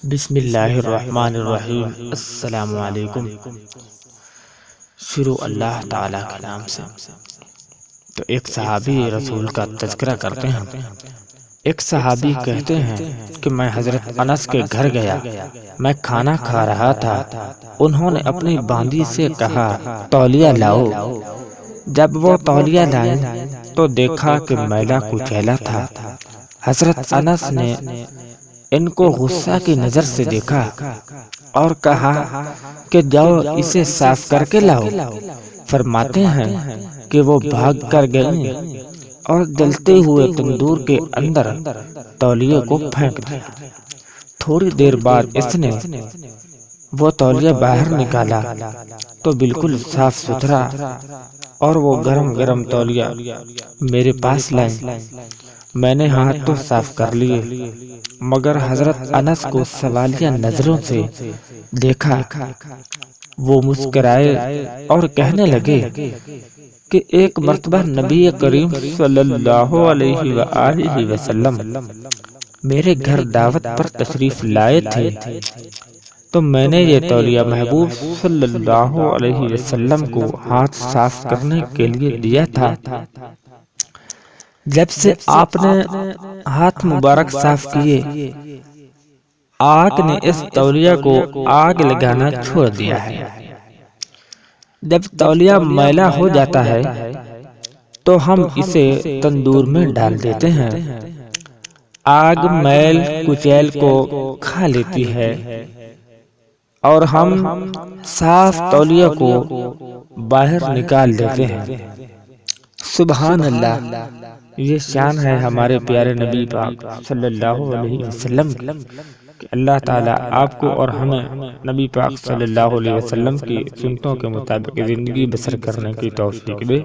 بسم اللہ الرحمن الرحیم۔ السلام علیکم۔ شروع اللہ تعالیٰ کے نام سے۔ تو ایک صحابی رسول کا تذکرہ کرتے ہیں۔ ایک صحابی کہتے ہیں کہ میں حضرت انس کے گھر گیا، میں کھانا کھا رہا تھا، انہوں نے اپنی باندی سے کہا تولیہ لاؤ۔ جب وہ تولیہ لائیں تو دیکھا کہ میلا کچیلا تھا۔ حضرت انس نے ان کو غصہ کی نظر سے دیکھا اور کہا کہ جاؤ اسے صاف کر کے لاؤ۔ فرماتے ہیں کہ وہ بھاگ کر گئیں اور جلتے ہوئے تندور کے اندر تولیے کو پھینک دیا۔ تھوڑی دیر بعد اس نے وہ تولیہ باہر نکالا تو بالکل صاف ستھرا اور وہ گرم گرم تولیہ میرے پاس لائیں۔ میں نے ہاتھ تو صاف کر لیے مگر حضرت انس کو سوالیہ نظروں سے دیکھا۔ وہ مسکرائے اور کہنے لگے کہ ایک مرتبہ نبی کریم صلی اللہ علیہ وآلہ وسلم میرے گھر دعوت پر تشریف لائے تھے تو میں نے یہ تولیہ محبوب صلی اللہ علیہ وسلم کو ہاتھ صاف کرنے کے لیے دیا تھا۔ جب سے آپ نے ہاتھ مبارک صاف کیے، آگ نے اس تولیہ کو آگ لگانا چھوڑ دیا ہے۔ جب تولیہ میلا ہو جاتا ہے تو ہم اسے تندور میں ڈال دیتے ہیں۔ آگ میل کچیل کو کھا لیتی ہے اور ہم صاف تولیہ کو باہر نکال دیتے ہیں۔ سبحان اللہ، یہ شان ہے ہمارے پیارے نبی پاک صلی اللہ علیہ وسلم کہ اللہ تعالیٰ آپ کو اور ہمیں نبی پاک صلی اللہ علیہ وسلم کی سنتوں کے مطابق زندگی بسر کرنے کی توفیق دے۔